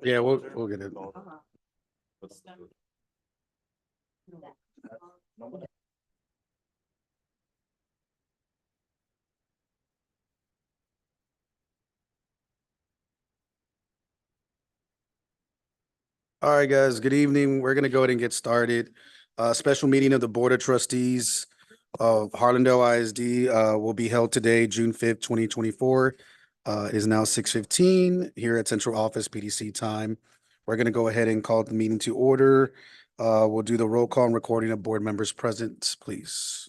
Yeah, we'll get it. All right, guys, good evening. We're gonna go ahead and get started. Special meeting of the Board of Trustees of Harlandale ISD will be held today, June 5th, 2024. It is now 6:15 here at Central Office PDC time. We're gonna go ahead and call the meeting to order. We'll do the roll call and recording of board members present, please.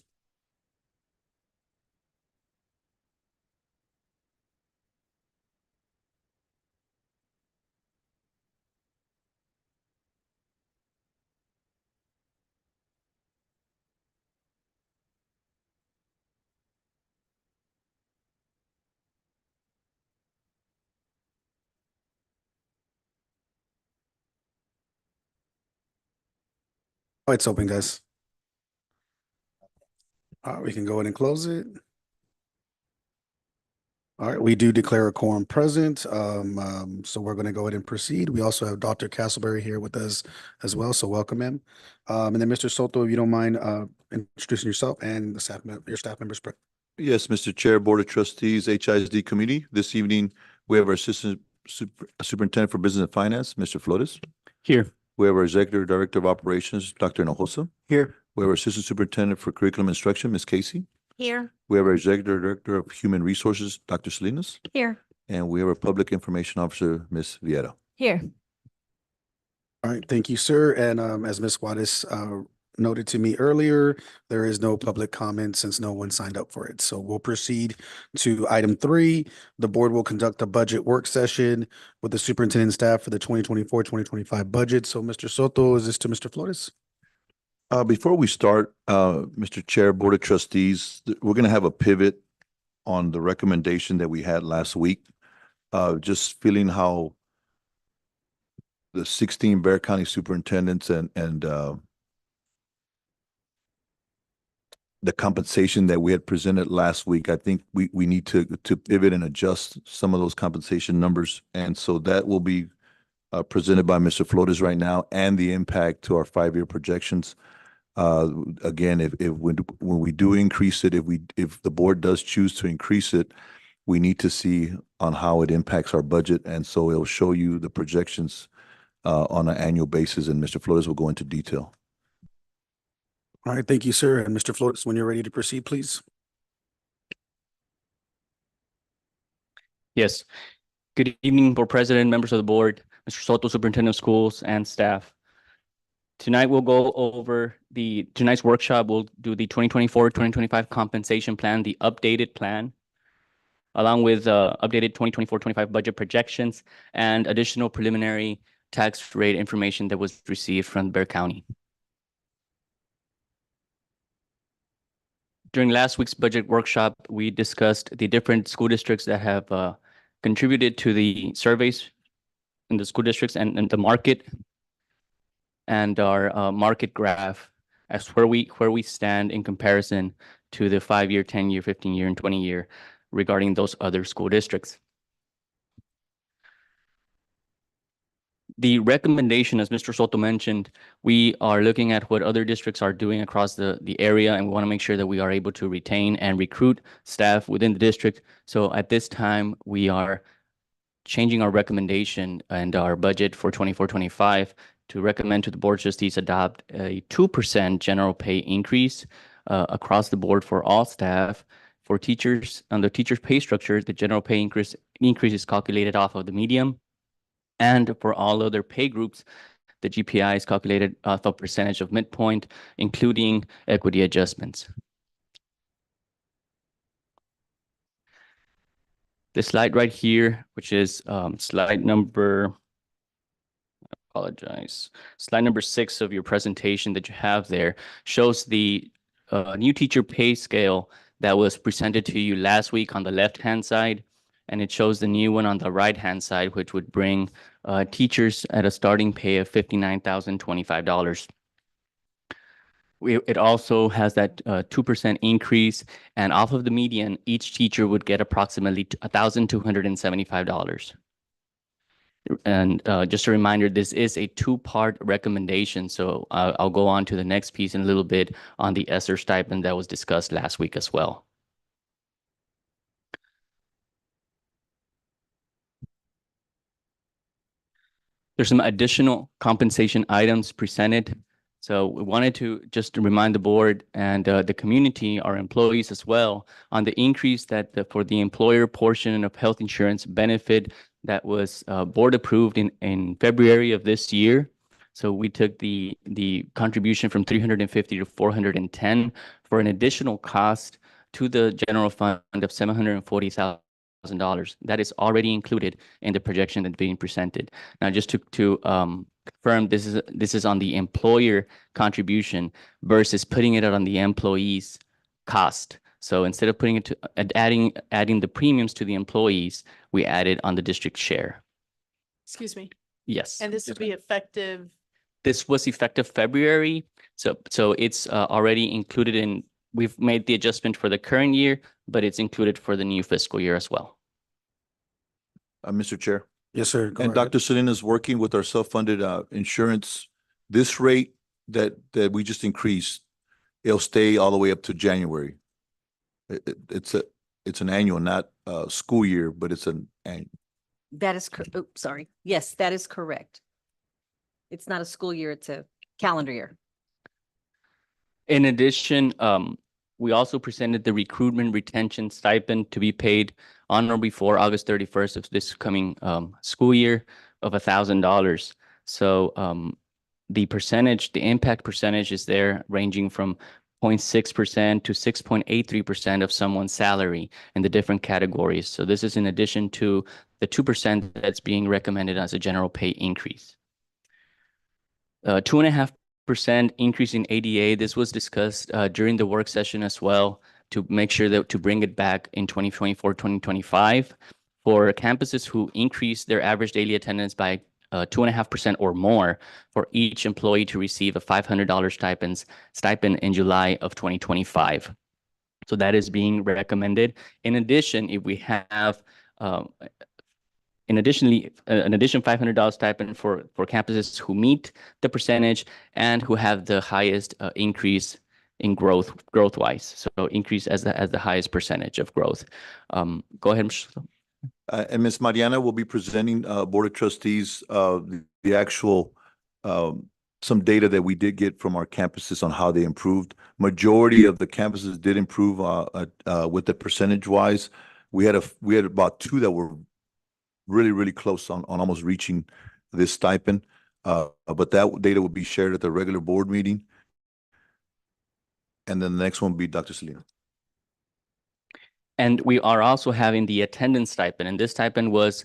Oh, it's open, guys. We can go ahead and close it. All right, we do declare a quorum present, so we're going to go ahead and proceed. We also have Dr. Castleberry here with us as well, so welcome him. And then Mr. Soto, if you don't mind introducing yourself and the your staff members. Yes, Mr. Chair, Board of Trustees, HISD Committee. This evening, we have our Assistant Superintendent for Business and Finance, Mr. Flores. Here. We have our Executive Director of Operations, Dr. Hinojosa. Here. We have our Assistant Superintendent for Curriculum Instruction, Ms. Casey. Here. We have our Executive Director of Human Resources, Dr. Salinas. Here. And we have our Public Information Officer, Ms. Vieira. Here. All right, thank you, sir. And as Ms. Juarez noted to me earlier, there is no public comment since no one signed up for it. So we'll proceed to item 3. The board will conduct a budget work session with the superintendent and staff for the 2024-2025 budget. So Mr. Soto, is this to Mr. Flores? Before we start, Mr. Chair, Board of Trustees, we're going to have a pivot on the recommendation that we had last week. Just feeling how the 16 Bexar County superintendents and the compensation that we had presented last week, I think we need to pivot and adjust some of those compensation numbers. And so that will be presented by Mr. Flores right now, and the impact to our 5-year projections. Again, when we do increase it, if the board does choose to increase it, we need to see on how it impacts our budget. And so it'll show you the projections on an annual basis, and Mr. Flores will go into detail. All right, thank you, sir. And Mr. Flores, when you're ready to proceed, please. Yes. Good evening, Board President, members of the board, Mr. Soto, Superintendent of Schools, and staff. Tonight we'll go over tonight's workshop. We'll do the 2024-2025 compensation plan, the updated plan, along with updated 2024-25 budget projections and additional preliminary tax rate information that was received from Bexar County. During last week's budget workshop, we discussed the different school districts that have contributed to the surveys in the school districts and the market, and our market graph as where we stand in comparison to the 5-year, 10-year, 15-year, and 20-year regarding those other school districts. The recommendation, as Mr. Soto mentioned, we are looking at what other districts are doing across the area, and we want to make sure that we are able to retain and recruit staff within the district. So at this time, we are changing our recommendation and our budget for 24-25 to recommend to the Board of Trustees adopt a 2% general pay increase across the board for all staff. For teachers, on the teacher's pay structure, the general pay increase is calculated off of the median. And for all other pay groups, the GPI is calculated off a percentage of midpoint, including equity adjustments. This slide right here, which is slide number 6 of your presentation that you have there, shows the new teacher pay scale that was presented to you last week on the left-hand side, and it shows the new one on the right-hand side, which would bring teachers at a starting pay of $59,025. It also has that 2% increase, and off of the median, each teacher would get approximately $1,275. And just a reminder, this is a two-part recommendation. So I'll go on to the next piece in a little bit on the ESSER stipend that was discussed last week as well. There's some additional compensation items presented. So we wanted to just remind the board and the community, our employees as well, on the increase that for the employer portion of health insurance benefit that was board approved in February of this year. So we took the contribution from 350 to 410 for an additional cost to the general fund of $740,000. That is already included in the projection that's being presented. Now, just to confirm, this is on the employer contribution versus putting it out on the employee's cost. So instead of putting it to adding the premiums to the employees, we added on the district share. Excuse me. Yes. And this will be effective. This was effective February. So it's already included in, we've made the adjustment for the current year, but it's included for the new fiscal year as well. Mr. Chair. Yes, sir. Go And ahead. Dr. Salinas working with our self-funded insurance. This rate that we just increased, it'll stay all the way up to January. It's an annual, not school year, but it's an annual. That is, sorry. Yes, that is correct. It's not a school year, it's a calendar year. In addition, we also presented the recruitment retention stipend to be paid on or before August 31st of this coming school year of $1,000. So the impact percentage is there ranging from 0.6% to 6.83% of someone's salary in the different categories. So this is in addition to the 2% that's being recommended as a general pay increase. 2.5% increase in ADA. This was discussed during the work session as well to make sure that to bring it back in 2024, 2025 for campuses who increase their average daily attendance by 2.5% or more for each employee to receive a $500 stipend in July of 2025. So that is being recommended. In addition, if we have an addition $500 stipend for campuses who meet the percentage and who have the highest increase in growth wise. So increase as the highest percentage of growth. Go ahead, Mr. And Ms. Mariana will be presenting Board of Trustees the actual some data that we did get from our campuses on how they improved. Majority of the campuses did improve with the percentage wise. We had about two that were really close on almost reaching this stipend. But that data will be shared at the regular board meeting. And then the next one will be Dr. Salinas. And we are also having the attendance stipend, and this stipend was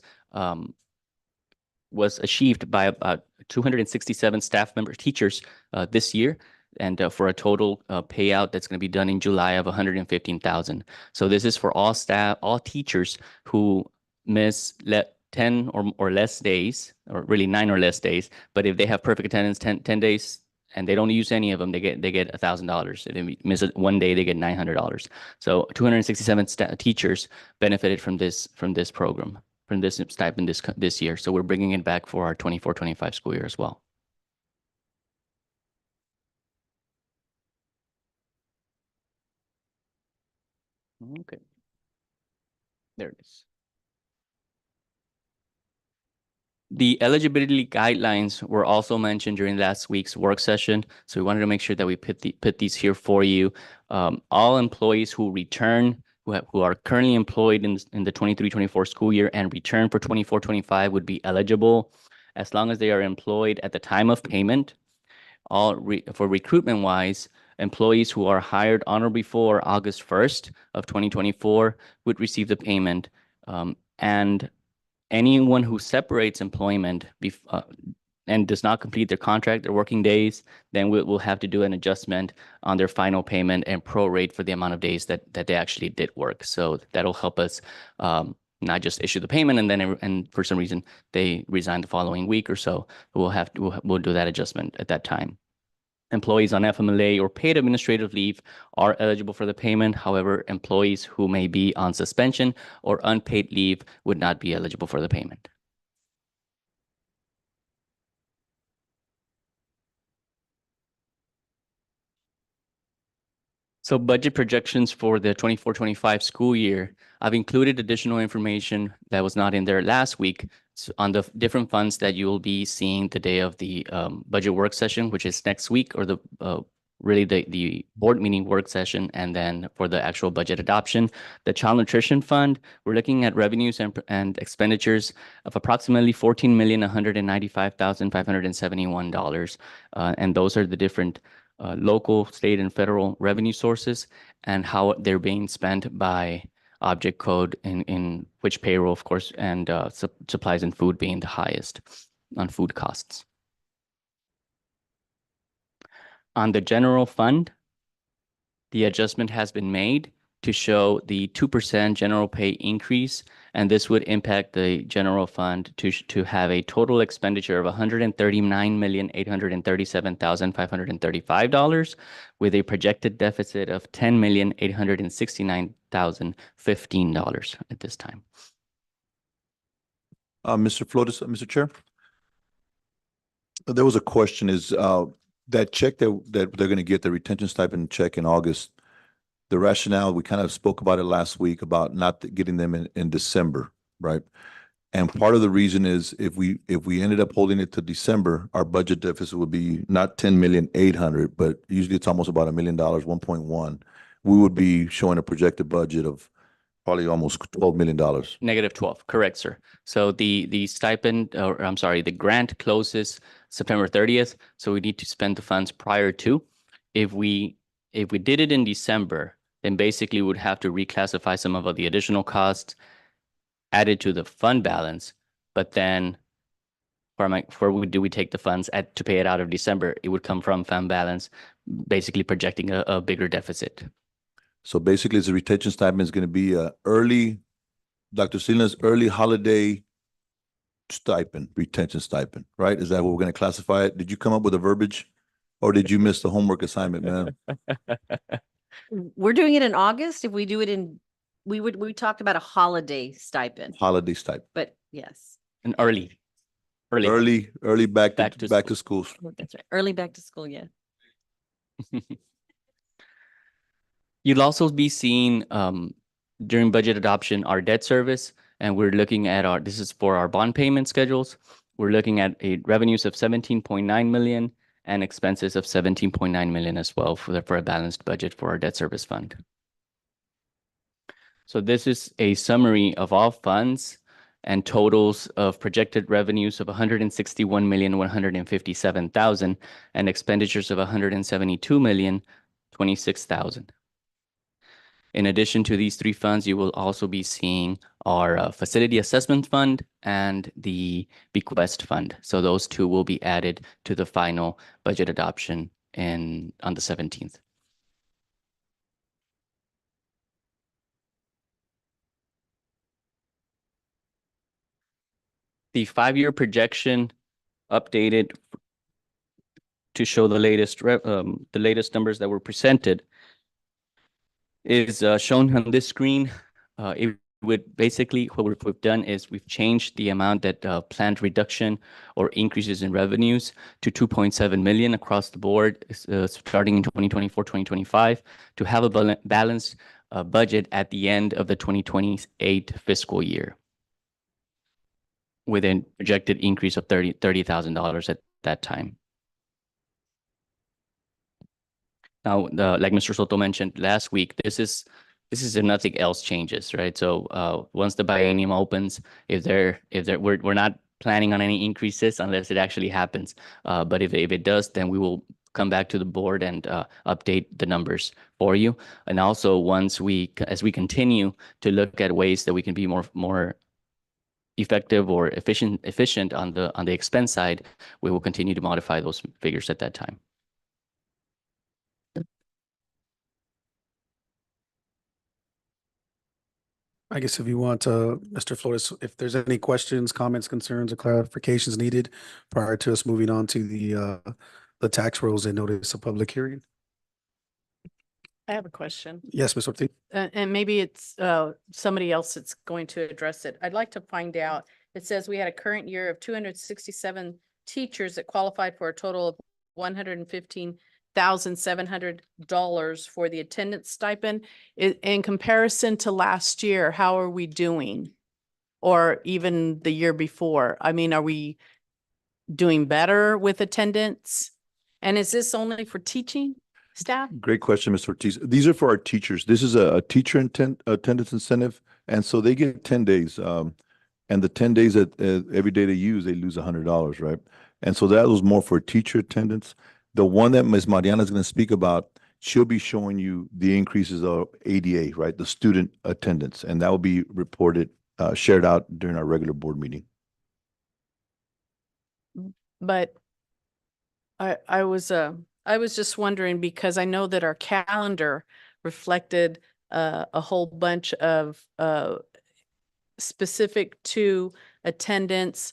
achieved by about 267 staff members, teachers this year, and for a total payout that's going to be done in July of $115,000. So this is for all staff, all teachers who miss 10 or less days, or really 9 or less days. But if they have perfect attendance 10 days and they don't use any of them, they get $1,000. If they miss it one day, they get $900. So 267 teachers benefited from this program, from this stipend this year. So we're bringing it back for our 24-25 school year as well. Okay. There it is. The eligibility guidelines were also mentioned during last week's work session. So we wanted to make sure that we put these here for you. All employees who return, who are currently employed in the 23-24 school year and return for 24-25 would be eligible as long as they are employed at the time of payment. For recruitment wise, employees who are hired on or before August 1st of 2024 would receive the payment. And anyone who separates employment and does not complete their contract, their working days, then we'll have to do an adjustment on their final payment and prorate for the amount of days that they actually did work. So that'll help us not just issue the payment and for some reason they resign the following week or so. We'll do that adjustment at that time. Employees on FMLA or paid administrative leave are eligible for the payment. However, employees who may be on suspension or unpaid leave would not be eligible for the payment. So budget projections for the 24-25 school year, I've included additional information that was not in there last week on the different funds that you will be seeing the day of the budget work session, which is next week, or the really the board meeting work session, and then for the actual budget adoption. The Child Nutrition Fund, we're looking at revenues and expenditures of approximately $14,195,571. And those are the different local, state, and federal revenue sources and how they're being spent by object code in which payroll, of course, and supplies and food being the highest on food costs. On the general fund, the adjustment has been made to show the 2% general pay increase, and this would impact the general fund to have a total expenditure of $139,837,535 with a projected deficit of $10,869,015 at this time. Mr. Flores, Mr. Chair? There was a question, is that check that they're going to get, the retention stipend check in August, the rationale, we kind of spoke about it last week about not getting them in December, right? And part of the reason is if we ended up holding it to December, our budget deficit would be not 10,800,000, but usually it's almost about $1 million, 1.1. We would be showing a projected budget of probably almost $12 million. -12, correct, sir. So the stipend, or I'm sorry, the grant closes September 30th, so we need to spend the funds prior to. If we did it in December, then basically we would have to reclassify some of the additional costs added to the fund balance, but then where do we take the funds to pay it out of December? It would come from fund balance, basically projecting a bigger deficit. So basically, the retention stipend is going to be Dr. Salinas, early holiday stipend, retention stipend, right? Is that what we're going to classify it? Did you come up with a verbiage, or did you miss the homework assignment, man? We're doing it in August. If we do it in, we talked about a holiday stipend, Holiday stipend, but yes. And early. early back to school. That's right. Early back to school, yeah. You'll also be seeing during budget adoption our debt service, and we're looking at this is for our bond payment schedules. We're looking at revenues of 17.9 million and expenses of 17.9 million as well for a balanced budget for our debt service fund. So this is a summary of all funds and totals of projected revenues of 161,157,000 and expenditures of 172,026,000. In addition to these three funds, you will also be seeing our facility assessment fund and the bequest fund. So those two will be added to the final budget adoption on the 17th. The 5-year projection updated to show the latest numbers that were presented is shown on this screen. It would basically, what we've done is we've changed the amount that planned reduction or increases in revenues to 2.7 million across the board, starting in 2024, 2025, to have a balanced budget at the end of the 2028 fiscal year, with a projected increase of $30,000 at that time. Now, like Mr. Soto mentioned last week, this is if nothing else changes, right? So once the biennium opens, we're not planning on any increases unless it actually happens. But if it does, then we will come back to the board and update the numbers for you. And also, as we continue to look at ways that we can be more effective or efficient on the expense side, we will continue to modify those figures at that time. I guess if you want to, Mr. Flores, if there's any questions, comments, concerns, or clarifications needed prior to us moving on to the tax rolls and notice of public hearing. I have a question. Yes, Ms. Ortiz. And maybe it's somebody else that's going to address it. I'd like to find out, it says we had a current year of 267 teachers that qualified for a total of 115 $1,700 for the attendance stipend. In comparison to last year, how are we doing? Or even the year before? I mean, are we doing better with attendance? And is this only for teaching staff? Great question, Mr. Ortiz. These are for our teachers. This is a teacher attendance incentive, and so they get 10 days. And the 10 days that every day they use, they lose $100, right? And so that was more for teacher attendance. The one that Ms. Mariana is going to speak about, she'll be showing you the increases of ADA, right? The student attendance, and that will be reported, shared out during our regular board meeting. But I was just wondering, because I know that our calendar reflected a whole bunch of specific to attendance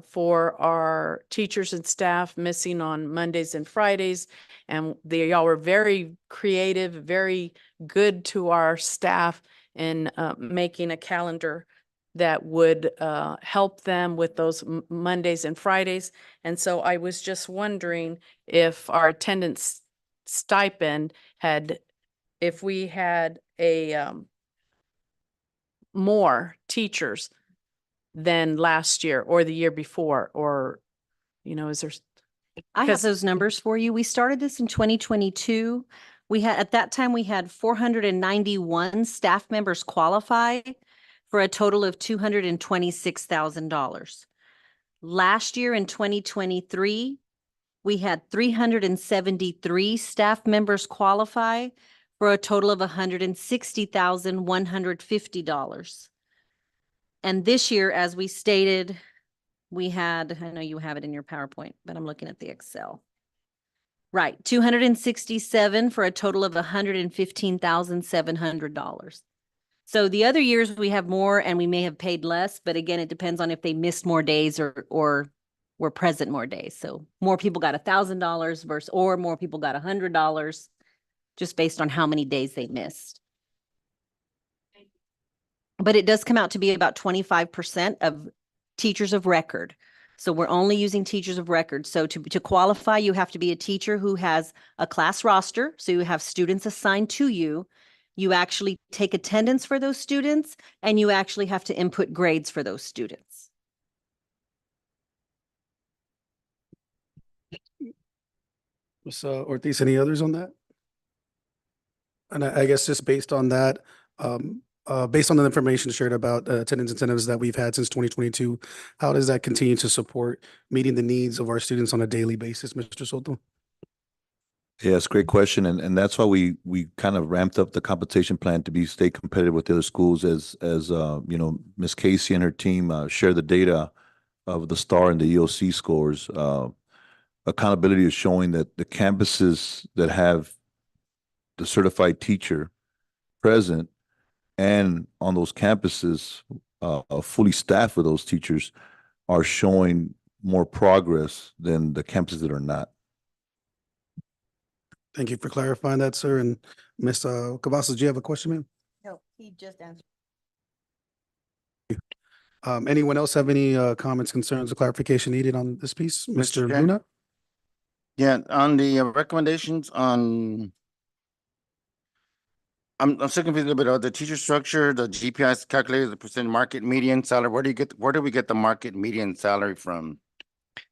for our teachers and staff missing on Mondays and Fridays. And y'all were very creative, very good to our staff in making a calendar that would help them with those Mondays and Fridays. And so I was just wondering if our attendance stipend if we had a more teachers than last year or the year before, or, is there? I have Because- those numbers for you. We started this in 2022. At that time, we had 491 staff members qualify for a total of $226,000. Last year in 2023, we had 373 staff members qualify for a total of $160,150. And this year, as we stated, we had, I know you have it in your PowerPoint, but I'm looking at the Excel. Right, 267 for a total of $115,700. So the other years we have more and we may have paid less, but again, it depends on if they missed more days or were present more days. So more people got $1,000 or more people got $100, just based on how many days they missed. But it does come out to be about 25% of teachers of record. So we're only using teachers of record. So to qualify, you have to be a teacher who has a class roster. So you have students assigned to you. You actually take attendance for those students, and you actually have to input grades for those students. Ms. Ortiz, any others on that? And I guess just based on that, based on the information shared about attendance incentives that we've had since 2022, how does that continue to support meeting the needs of our students on a daily basis, Mr. Soto? Yes, great question. And that's why we kind of ramped up the compensation plan to stay competitive with the other schools as Ms. Casey and her team share the data of the STAR and the EOC scores. Accountability is showing that the campuses that have the certified teacher present and on those campuses fully staffed with those teachers are showing more progress than the campuses that are not. Thank you for clarifying that, sir. And Ms. Cavazos, do you have a question, ma'am? No, he just answered. Anyone else have any comments, concerns, or clarification needed on this piece? Mr. Chair? Luna? Yeah, on the recommendations on, I'm still confused a little bit about the teacher structure, the GPI calculated the percent market median salary. Where do we get the market median salary from?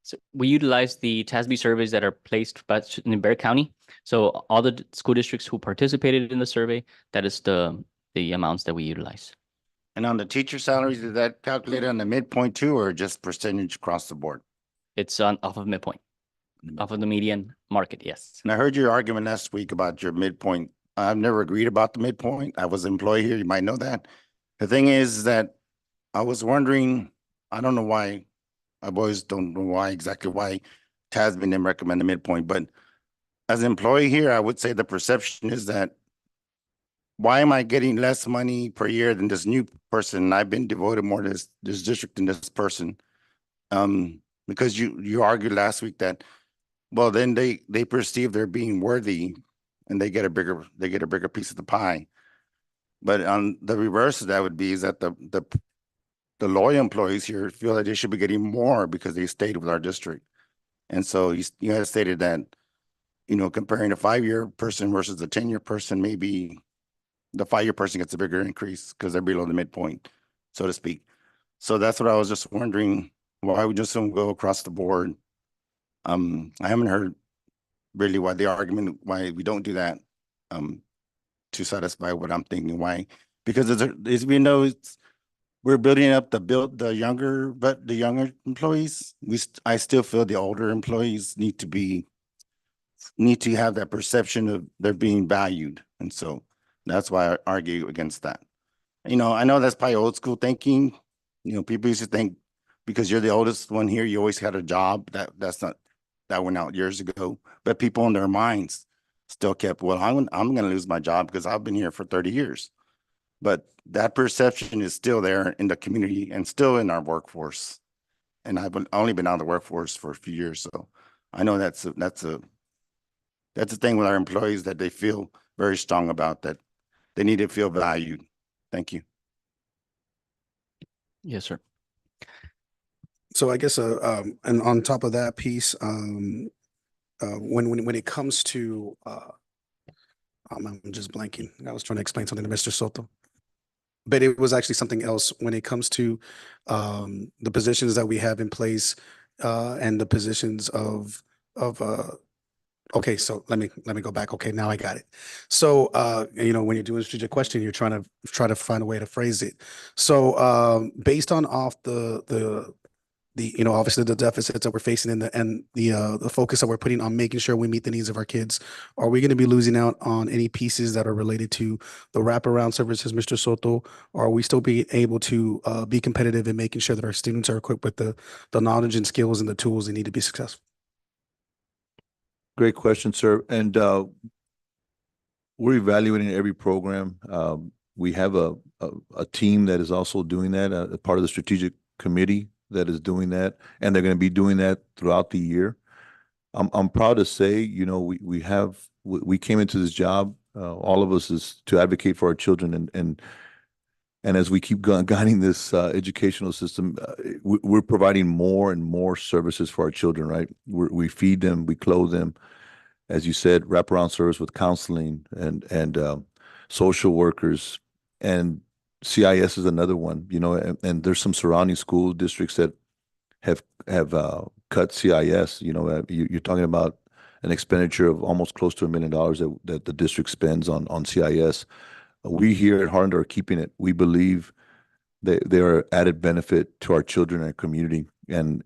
So we utilize the TASB surveys that are placed in Bexar County. So all the school districts who participated in the survey, that is the amounts that we utilize. And on the teacher salaries, is that calculated on the midpoint too, or just percentage across the board? It's off of midpoint, off of the median market, yes. And I heard your argument last week about your midpoint. I've never agreed about the midpoint. I was an employee here. You might know that. The thing is that I was wondering, I don't know why, I always don't know exactly why TASB didn't recommend the midpoint, but as an employee here, I would say the perception is that why am I getting less money per year than this new person? I've been devoted more to this district than this person. Because you argued last week that, well, then they perceive they're being worthy and they get a bigger piece of the pie. But on the reverse of that would be is that the loyal employees here feel that they should be getting more because they stayed with our district. And so you had stated that you know, comparing a 5-year person versus a 10-year person, maybe the 5-year person gets a bigger increase because they're below the midpoint, so to speak. So that's what I was just wondering, why we just don't go across the board. I haven't heard really why the argument, why we don't do that, to satisfy what I'm thinking, why? Because as we know, we're building up the younger, but the younger employees, I still feel the older employees need to have that perception of they're being valued. And so that's why I argue against that. You know, I know that's probably old school thinking. You know, people used to think because you're the oldest one here, you always had a job. That went out years ago. But people in their minds still kept, well, I'm going to lose my job because I've been here for 30 years. But that perception is still there in the community and still in our workforce. And I've only been out of the workforce for a few years. So I know that's a thing with our employees that they feel very strong about, that they need to feel valued. Thank you. Yes, sir. So I guess, and on top of that piece, when it comes to, I'm just blanking. I was trying to explain something to Mr. Soto, but it was actually something else when it comes to, the positions that we have in place, and the positions of, okay, so let me go back. Okay, now I got it. So, you know, when you're doing a strategic question, you're trying to find a way to phrase it. So, based on off the you know, obviously the deficits that we're facing and the focus that we're putting on making sure we meet the needs of our kids, are we going to be losing out on any pieces that are related to the wraparound services, Mr. Soto? Or are we still be able to be competitive in making sure that our students are equipped with the knowledge and skills and the tools they need to be successful? Great question, sir. And we're evaluating every program. We have a team that is also doing that, a part of the strategic committee that is doing that, and they're going to be doing that throughout the year. I'm proud to say, you know, we came into this job, all of us, is to advocate for our children, and as we keep guiding this educational system, we're providing more and more services for our children, right? We feed them, we clothe them, as you said, wraparound service with counseling and social workers, and CIS is another one, you know, and there's some surrounding school districts that have cut CIS. You know, you're talking about an expenditure of almost close to $1 million that the district spends on CIS. We here at Harlingen are keeping it. We believe they are added benefit to our children and community, and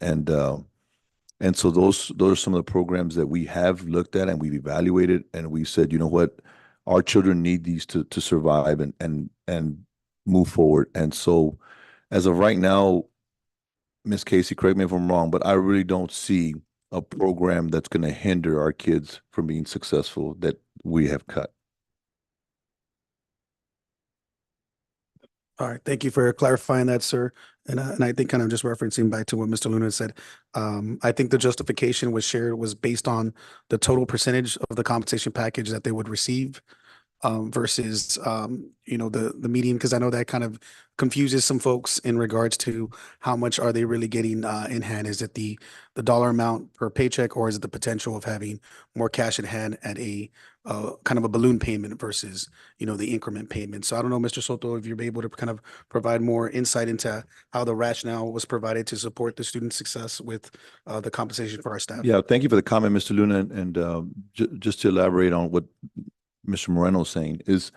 so those are some of the programs that we have looked at and we've evaluated, and we said, you know what, our children need these to survive and move forward. And so as of right now, Ms. Casey, correct me if I'm wrong, but I really don't see a program that's going to hinder our kids from being successful that we have cut. All right, thank you for clarifying that, sir. And I think kind of just referencing back to what Mr. Luna said, I think the justification was based on the total percentage of the compensation package that they would receive, versus, you know, the median, because I know that kind of confuses some folks in regards to how much are they really getting in hand. Is it the dollar amount per paycheck, or is it the potential of having more cash in hand at a kind of a balloon payment versus, you know, the increment payment? So I don't know, Mr. Soto, if you're able to kind of provide more insight into how the rationale was provided to support the student success with the compensation for our staff. Yeah, thank you for the comment, Mr. Luna. And just to elaborate on what Mr. Moreno is saying, is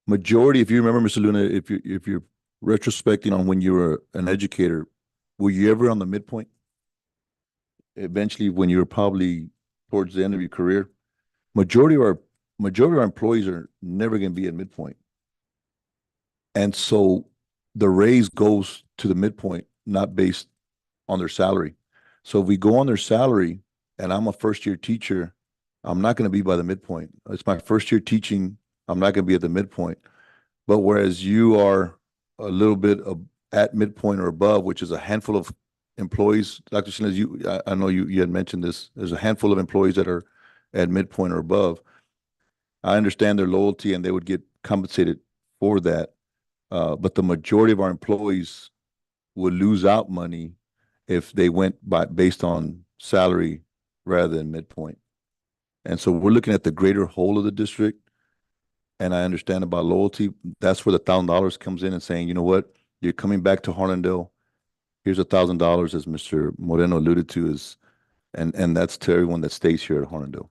majority, if you remember, Mr. Luna, if you're retrospecting on when you were an educator, were you ever on the midpoint? Eventually, when you were probably towards the end of your career, majority of our employees are never going to be at midpoint. And so the raise goes to the midpoint, not based on their salary. So if we go on their salary, and I'm a first-year teacher, I'm not going to be by the midpoint. It's my first year teaching. I'm not going to be at the midpoint. But whereas you are a little bit at midpoint or above, which is a handful of employees, Dr. Salinas, I know you had mentioned this. There's a handful of employees that are at midpoint or above. I understand their loyalty and they would get compensated for that. But the majority of our employees would lose out money if they went based on salary rather than midpoint. And so we're looking at the greater whole of the district. And I understand about loyalty. That's where the $1,000 comes in and saying, you know what, you're coming back to Harlandale. Here's $1,000, as Mr. Moreno alluded to, and that's to everyone that stays here at Harlandale.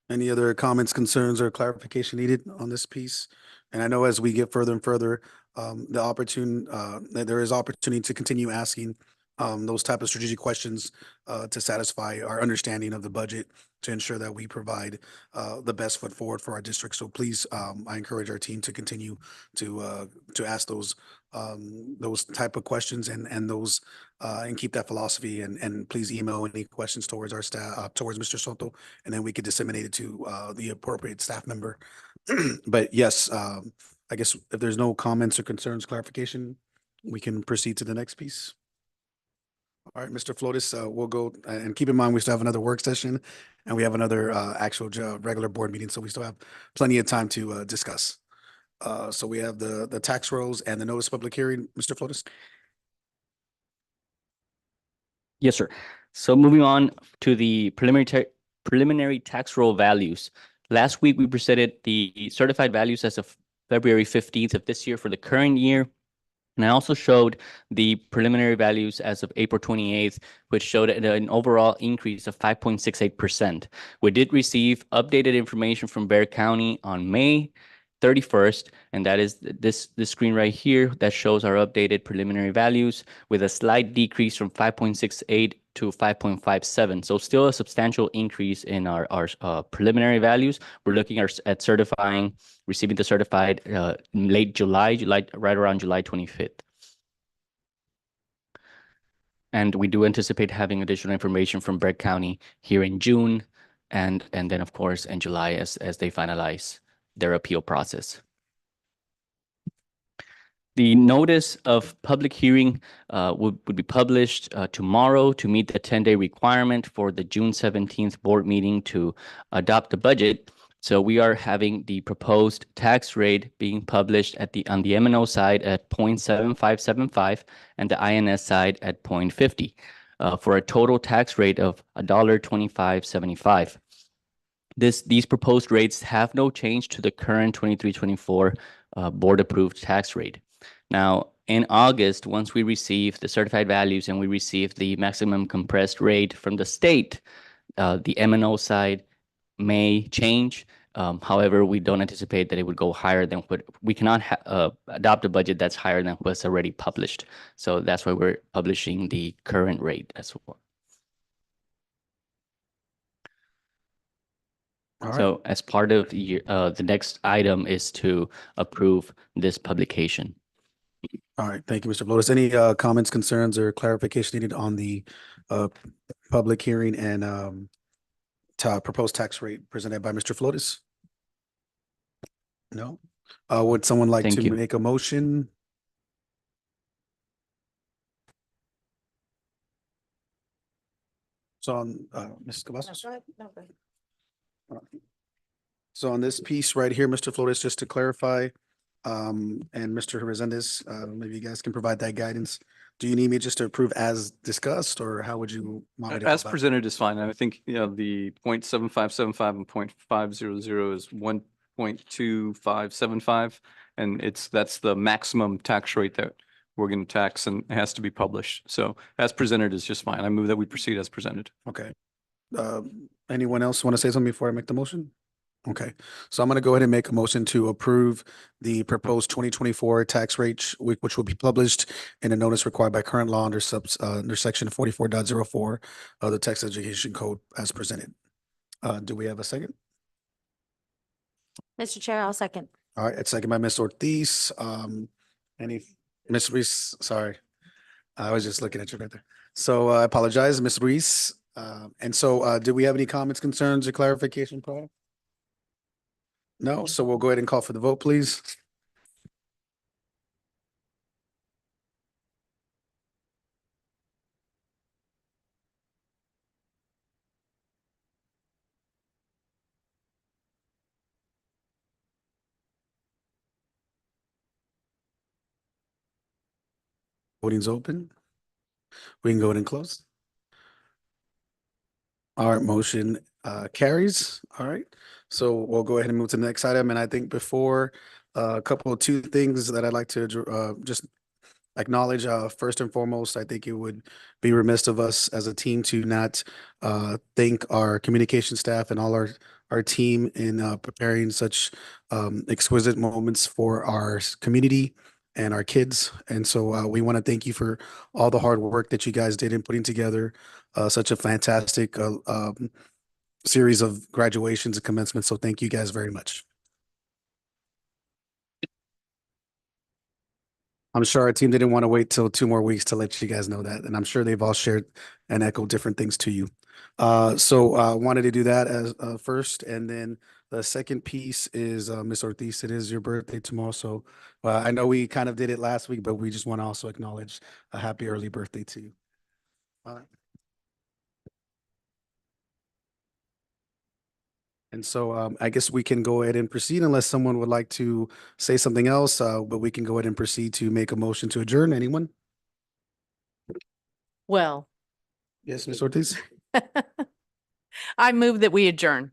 Any other comments, concerns, or clarification needed on this piece? And I know as we get further and further, that there is opportunity to continue asking those type of strategic questions to satisfy our understanding of the budget, to ensure that we provide the best foot forward for our district. So please, I encourage our team to continue to ask those type of questions and those and keep that philosophy, and please email any questions towards our staff, towards Mr. Soto, and then we could disseminate it to the appropriate staff member. But yes, I guess if there's no comments or concerns, clarification, we can proceed to the next piece. All right, Mr. Flotis, we'll go, and keep in mind, we still have another work session and we have another actual regular board meeting, so we still have plenty of time to discuss. So we have the tax rolls and the notice of public hearing. Mr. Flotis? Yes, sir. So moving on to the preliminary tax roll values. Last week, we presented the certified values as of February 15th of this year for the current year. And I also showed the preliminary values as of April 28th, which showed an overall increase of 5.68%. We did receive updated information from Bexar County on May 31st, and that is this screen right here that shows our updated preliminary values with a slight decrease from 5.68 to 5.57. So still a substantial increase in our preliminary values. We're looking at receiving the certified late July, right around July 25th. And we do anticipate having additional information from Bexar County here in June, and then of course in July as they finalize their appeal process. The notice of public hearing would be published tomorrow to meet the 10-day requirement for the June 17th board meeting to adopt the budget. So we are having the proposed tax rate being published on the M&O side at 0.7575 and the INS side at 0.50 for a total tax rate of $1.2575. These proposed rates have no change to the current 23-24 board-approved tax rate. Now, in August, once we receive the certified values and we receive the maximum compressed rate from the state, the M&O side may change. However, we don't anticipate that it would go higher than what we cannot adopt a budget that's higher than what's already published. So that's why we're publishing the current rate as well. All right. So as part of the next item is to approve this publication. All right, thank you, Mr. Flotis. Any comments, concerns, or clarification needed on the public hearing and proposed tax rate presented by Mr. Flotis? No? Would someone like Thank to you. make a motion? So on, Ms. Cavazos? So on this piece right here, Mr. Flotis, just to clarify, and Mr. Resendez, maybe you guys can provide that guidance. Do you need me just to approve as discussed, or how would you want me to? As go about it? presented is fine. I think, the 0.7575 and 0.500 is 1.2575. And that's the maximum tax rate that we're going to tax, and it has to be published. So as presented is just fine. I move that we proceed as presented. Okay. Anyone else want to say something before I make the motion? Okay, so I'm going to go ahead and make a motion to approve the proposed 2024 tax rate, which will be published in a notice required by current law under section 44.04 of the Texas Education Code as presented. Do we have a second? Mr. Chair, I'll second. All right, it's second by Ms. Ortiz. Ms. Reese, sorry. I was just looking at you right there. So I apologize, Ms. Reese. And so do we have any comments, concerns, or clarification prior? No, so we'll go ahead and call for the vote, please. Voting's open. We can go ahead and close. All right, motion carries. All right. So we'll go ahead and move to the next item. And I think before a couple of two things that I'd like to just acknowledge. First and foremost, I think it would be remiss of us as a team to not thank our communication staff and all our team in preparing such exquisite moments for our community and our kids. And so we want to thank you for all the hard work that you guys did in putting together such a fantastic series of graduations and commencements. So thank you guys very much. I'm sure our team didn't want to wait till 2 more weeks to let you guys know that, and I'm sure they've all shared and echoed different things to you. So wanted to do that as first, and then the second piece is Ms. Ortiz. It is your birthday tomorrow, so I know we kind of did it last week, but we just want to also acknowledge a happy early birthday to you. And so I guess we can go ahead and proceed unless someone would like to say something else, but we can go ahead and proceed to make a motion to adjourn. Anyone? Well, Yes, Ms. Ortiz? I move that we adjourn.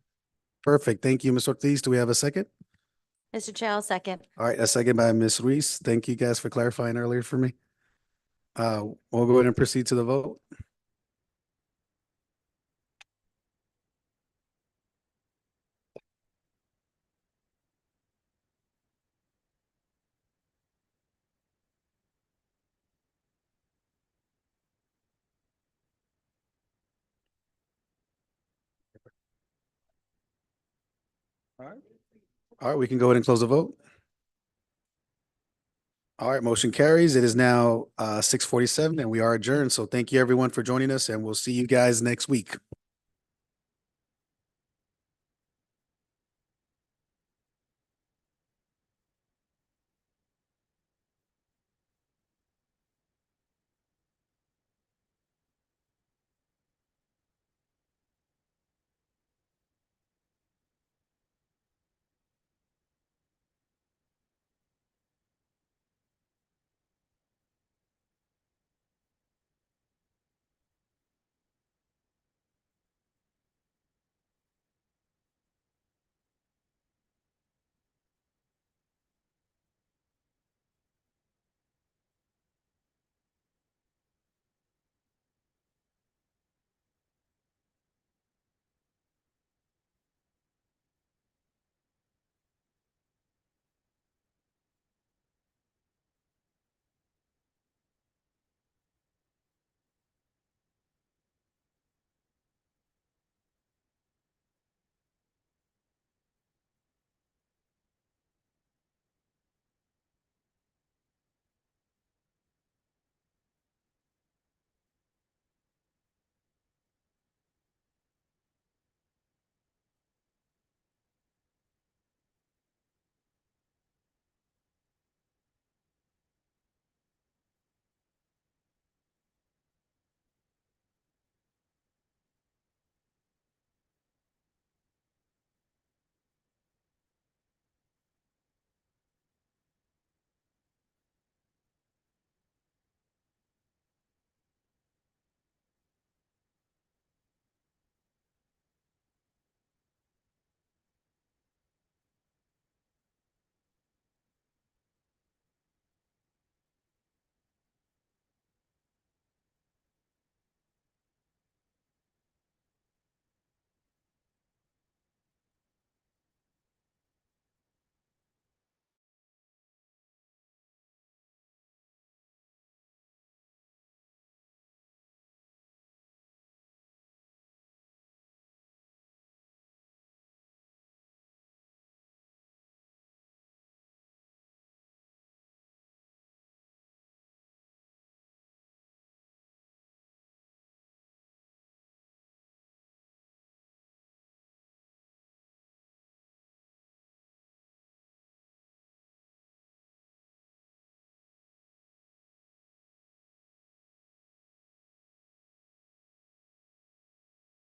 Perfect. Thank you, Ms. Ortiz. Do we have a second? Mr. Chow, second. All right, a second by Ms. Ruiz. Thank you guys for clarifying earlier for me. We'll go ahead and proceed to the vote. All right, we can go ahead and close the vote. All right, motion carries. It is now 6:47 and we are adjourned. So thank you everyone for joining us and we'll see you guys next week.